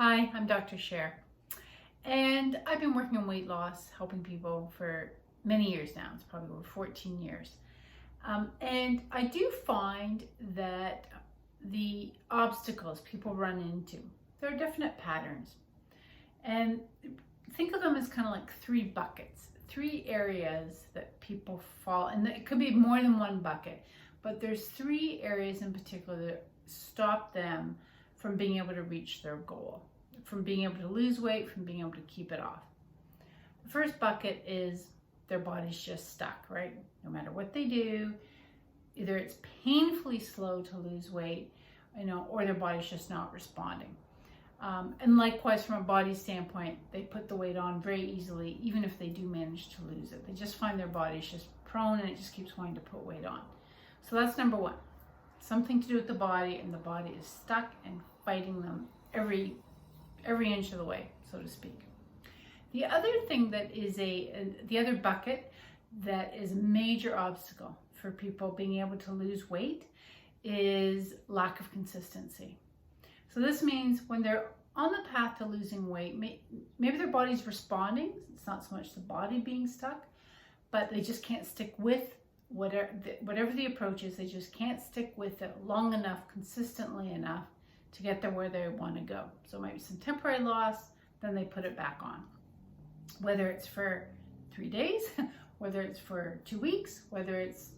Hi, I'm Dr. Cher, and I've been working on weight loss, helping people for many years now. It's probably over 14 years. And I do find that the obstacles people run into, there are definite patterns. And think of them as kind of like three buckets, three areas that people fall, and it could be more than one bucket, but there's three areas in particular that stop them from being able to reach their goal, from being able to lose weight, from being able to keep it off. The first bucket is their body's just stuck, right? No matter what they do, either it's painfully slow to lose weight, or their body's just not responding. And likewise, from a body standpoint, they put the weight on very easily, even if they do manage to lose it. They just find their body's just prone and it just keeps wanting to put weight on. So that's number one. Something to do with the body, and the body is stuck and fighting them every inch of the way, so to speak. The other thing that is the other bucket that is a major obstacle for people being able to lose weight is lack of consistency. So this means when they're on the path to losing weight, maybe their body's responding. It's not so much the body being stuck, but they just can't stick with whatever the approach is. They just can't stick with it long enough, consistently enough to get there where they want to go. So it might be some temporary loss, then they put it back on. Whether it's for 3 days, whether it's for 2 weeks, whether it's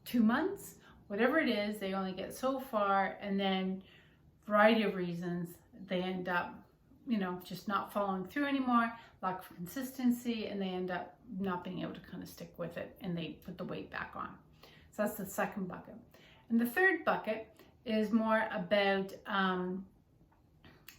2 months, whatever it is, they only get so far, and then variety of reasons, they end up, just not following through anymore, lack of consistency, and they end up not being able to kind of stick with it, and they put the weight back on. So that's the second bucket. And the third bucket is more about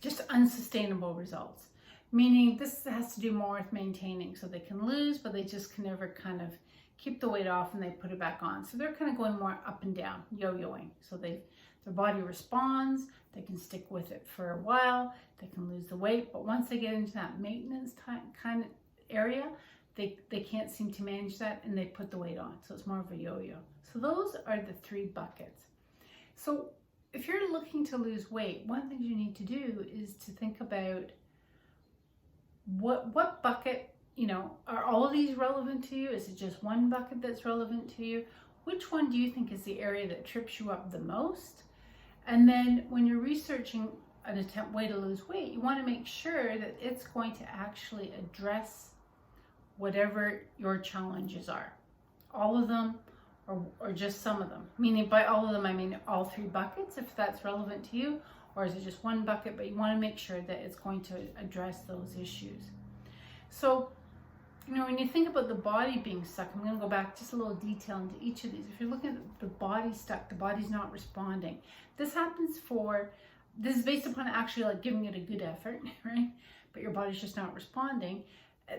just unsustainable results, meaning this has to do more with maintaining. So they can lose, but they just can never kind of keep the weight off, and they put it back on. So they're kind of going more up and down, yo-yoing. So their body responds, they can stick with it for a while, they can lose the weight, but once they get into that maintenance kind of area, they can't seem to manage that, and they put the weight on. So it's more of a yo-yo. So those are the three buckets. So if you're looking to lose weight, one of the things you need to do is to think about what bucket, are all of these relevant to you? Is it just one bucket that's relevant to you? Which one do you think is the area that trips you up the most? And then when you're researching an way to lose weight, you want to make sure that it's going to actually address whatever your challenges are. All of them, or just some of them. Meaning by all of them, I mean all three buckets, if that's relevant to you, or is it just one bucket, but you want to make sure that it's going to address those issues. So, when you think about the body being stuck, I'm going to go back just a little detail into each of these. If you're looking at the body stuck, the body's not responding. This is based upon actually like giving it a good effort, right? But your body's just not responding.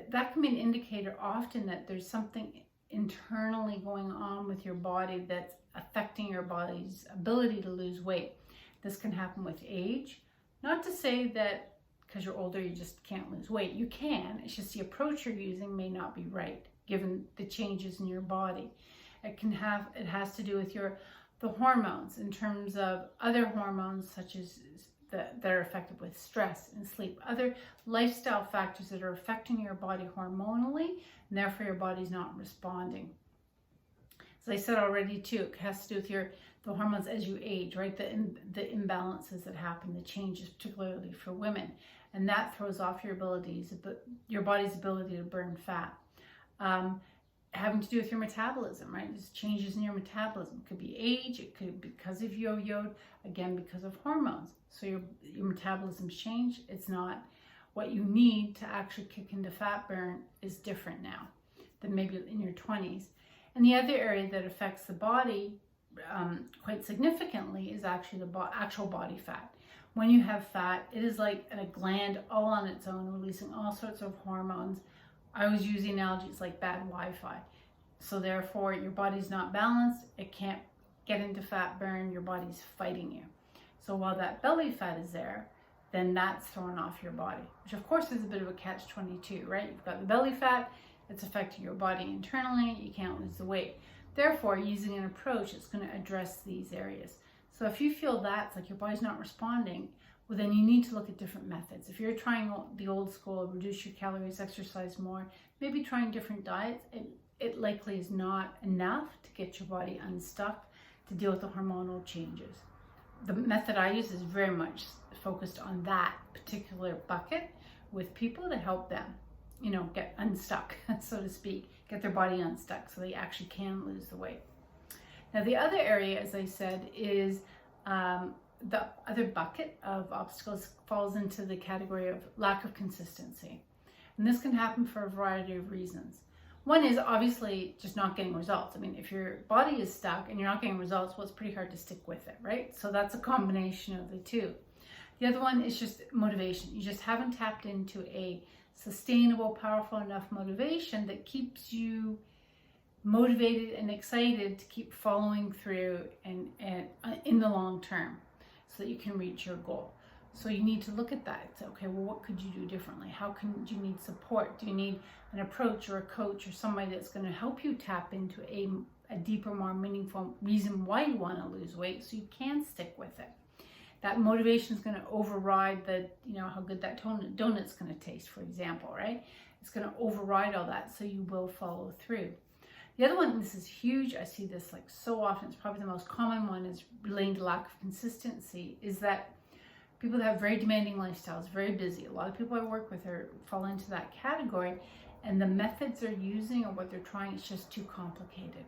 That can be an indicator often that there's something internally going on with your body that's affecting your body's ability to lose weight. This can happen with age. Not to say that because you're older you just can't lose weight. You can. It's just the approach you're using may not be right given the changes in your body. It has to do with the hormones in terms of other hormones such as that are affected with stress and sleep, other lifestyle factors that are affecting your body hormonally, and therefore your body's not responding. As I said already too, it has to do with the hormones as you age, right? The imbalances that happen, the changes, particularly for women, and that throws off your body's ability to burn fat. Having to do with your metabolism, right? There's changes in your metabolism. It could be age, it could be because of yo-yoed, again, because of hormones. So your metabolism's changed. It's not what you need to actually kick into fat burn is different now than maybe in your 20s. And the other area that affects the body quite significantly is actually the actual body fat. When you have fat, it is like a gland all on its own, releasing all sorts of hormones. I always use the analogy, it's like bad Wi-Fi. So therefore, your body's not balanced. It can't get into fat burn. Your body's fighting you. So while that belly fat is there, then that's thrown off your body, which of course is a bit of a catch-22, right? You've got the belly fat, it's affecting your body internally, you can't lose the weight. Therefore, using an approach that's going to address these areas. So if you feel that's like your body's not responding, well, then you need to look at different methods. If you're trying the old school, reduce your calories, exercise more, maybe trying different diets, it likely is not enough to get your body unstuck to deal with the hormonal changes. The method I use is very much focused on that particular bucket with people to help them, get unstuck, so to speak, get their body unstuck so they actually can lose the weight. Now, the other area, as I said, is the other bucket of obstacles falls into the category of lack of consistency. And this can happen for a variety of reasons. One is obviously just not getting results. I mean, if your body is stuck and you're not getting results, well, it's pretty hard to stick with it, right? So that's a combination of the two. The other one is just motivation. You just haven't tapped into a sustainable, powerful enough motivation that keeps you motivated and excited to keep following through and in the long term so that you can reach your goal. So you need to look at that. Say, okay, well, what could you do differently? Do you need support? Do you need an approach or a coach or somebody that's going to help you tap into a deeper, more meaningful reason why you want to lose weight so you can stick with it? That motivation is going to override how good that donut's going to taste, for example, right? It's going to override all that, so you will follow through. The other one, and this is huge, I see this like so often, it's probably the most common one, is relating to lack of consistency, is that people that have very demanding lifestyles, very busy. A lot of people I work with fall into that category, and the methods they're using or what they're trying is just too complicated.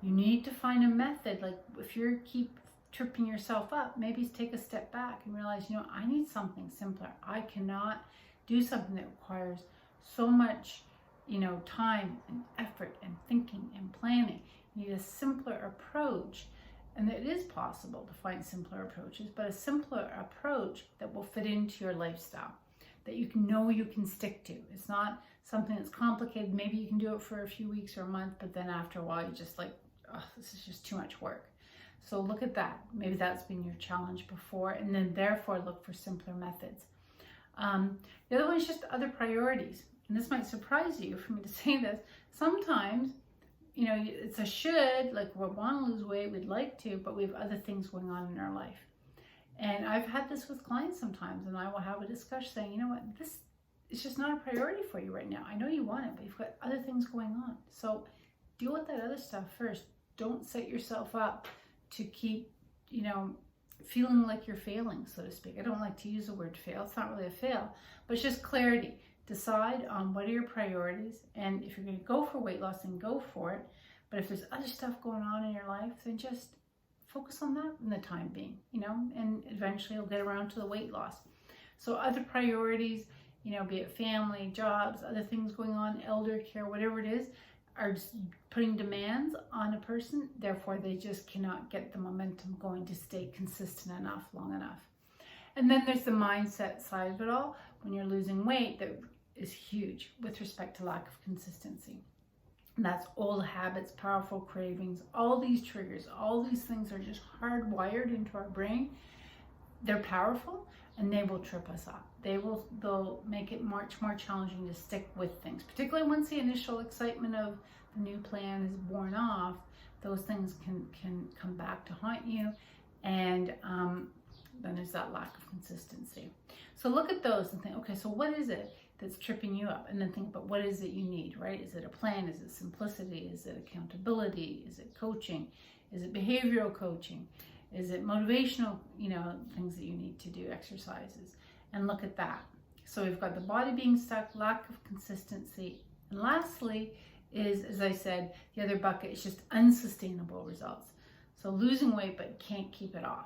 You need to find a method. Like if you keep tripping yourself up, maybe take a step back and realize, I need something simpler. I cannot do something that requires so much, time and effort and thinking and planning. You need a simpler approach. And it is possible to find simpler approaches, but a simpler approach that will fit into your lifestyle, that you can stick to. It's not something that's complicated. Maybe you can do it for a few weeks or a month, but then after a while, you're just like, oh, this is just too much work. So look at that. Maybe that's been your challenge before, and then therefore look for simpler methods. The other one is just other priorities. And this might surprise you for me to say this. Sometimes, it's a should, like we want to lose weight, we'd like to, but we have other things going on in our life. And I've had this with clients sometimes, and I will have a discussion saying, you know what, this is just not a priority for you right now. I know you want it, but you've got other things going on. So deal with that other stuff first. Don't set yourself up to keep, feeling like you're failing, so to speak. I don't like to use the word fail. It's not really a fail, but it's just clarity. Decide on what are your priorities, and if you're going to go for weight loss, then go for it. But if there's other stuff going on in your life, then just focus on that in the time being, and eventually you'll get around to the weight loss. So other priorities, be it family, jobs, other things going on, elder care, whatever it is, are just putting demands on a person. Therefore, they just cannot get the momentum going to stay consistent enough, long enough. And then there's the mindset side of it all. When you're losing weight, that is huge with respect to lack of consistency. And that's old habits, powerful cravings, all these triggers, all these things are just hardwired into our brain. They're powerful and they will trip us up. They'll make it much more challenging to stick with things, particularly once the initial excitement of the new plan is worn off. Those things can come back to haunt you, and then there's that lack of consistency. So look at those and think, okay, so what is it that's tripping you up? And then think about what is it you need, right? Is it a plan? Is it simplicity? Is it accountability? Is it coaching? Is it behavioral coaching? Is it motivational, things that you need to do, exercises? And look at that. So we've got the body being stuck, lack of consistency. And lastly is, as I said, the other bucket is just unsustainable results. So losing weight, but can't keep it off.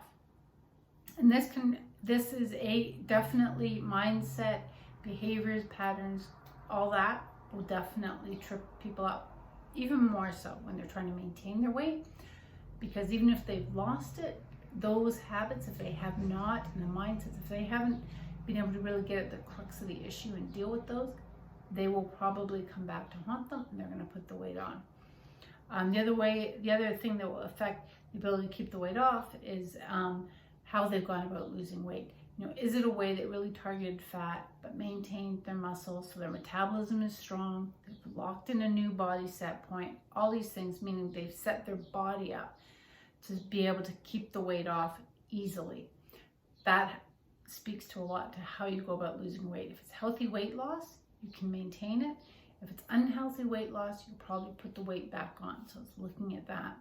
And this is a definitely mindset, behaviors, patterns, all that will definitely trip people up, even more so when they're trying to maintain their weight. Because even if they've lost it, those habits, if they have not, and the mindsets, if they haven't been able to really get at the crux of the issue and deal with those, they will probably come back to haunt them, and they're going to put the weight on. The other thing that will affect the ability to keep the weight off is how they've gone about losing weight. Is it a way that really targeted fat but maintained their muscles so their metabolism is strong, they've locked in a new body set point, all these things, meaning they've set their body up to be able to keep the weight off easily. That speaks to a lot to how you go about losing weight. If it's healthy weight loss, you can maintain it. If it's unhealthy weight loss, you'll probably put the weight back on. So it's looking at that.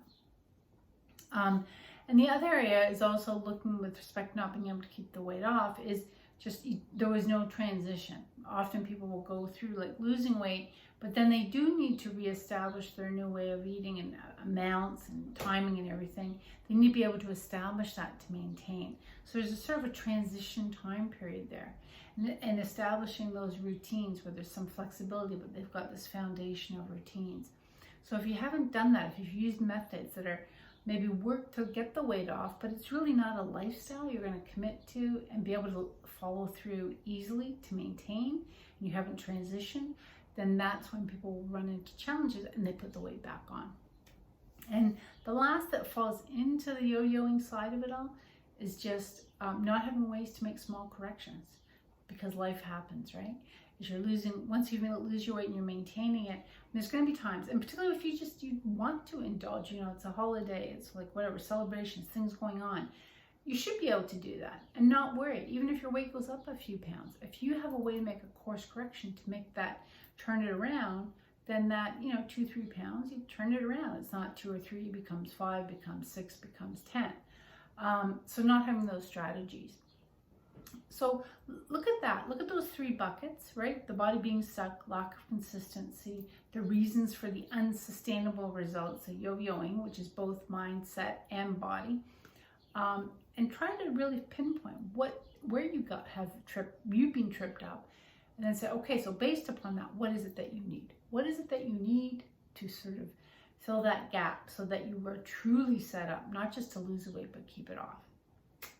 And the other area is also looking with respect to not being able to keep the weight off is just there was no transition. Often people will go through like losing weight, but then they do need to reestablish their new way of eating and amounts and timing and everything. They need to be able to establish that to maintain. So there's a sort of a transition time period there. And establishing those routines where there's some flexibility, but they've got this foundation of routines. So if you haven't done that, if you've used methods that are maybe work to get the weight off, but it's really not a lifestyle you're going to commit to and be able to follow through easily to maintain, and you haven't transitioned, then that's when people will run into challenges and they put the weight back on. And the last that falls into the yo-yoing side of it all is just not having ways to make small corrections, because life happens, right? As you're losing, once you lose your weight and you're maintaining it, there's going to be times, and particularly if you want to indulge, it's a holiday, it's like whatever, celebrations, things going on, you should be able to do that and not worry, even if your weight goes up a few pounds. If you have a way to make a course correction to make that, turn it around, then that, 2-3 pounds, you turn it around. It's not 2 or 3, becomes 5, becomes 6, becomes 10. So not having those strategies. So look at that. Look at those 3 buckets, right? The body being stuck, lack of consistency, the reasons for the unsustainable results of yo-yoing, which is both mindset and body. And try to really pinpoint where you've been tripped up, and then say, okay, so based upon that, what is it that you need? What is it that you need to sort of fill that gap so that you were truly set up, not just to lose the weight, but keep it off?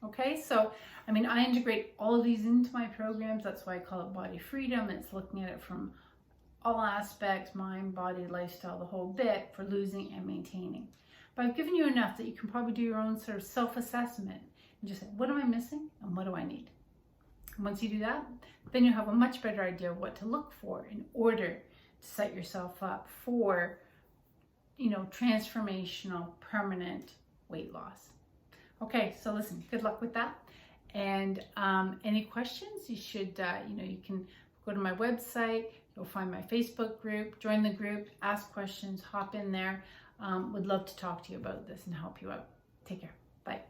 Okay, so, I integrate all of these into my programs. That's why I call it Body Freedom. It's looking at it from all aspects, mind, body, lifestyle, the whole bit for losing and maintaining. But I've given you enough that you can probably do your own sort of self-assessment and just say, what am I missing and what do I need? And once you do that, then you have a much better idea of what to look for in order to set yourself up for, transformational, permanent weight loss. Okay, so listen, good luck with that. And any questions, you should, you can go to my website, you'll find my Facebook group, join the group, ask questions, hop in there. Would love to talk to you about this and help you out. Take care. Bye.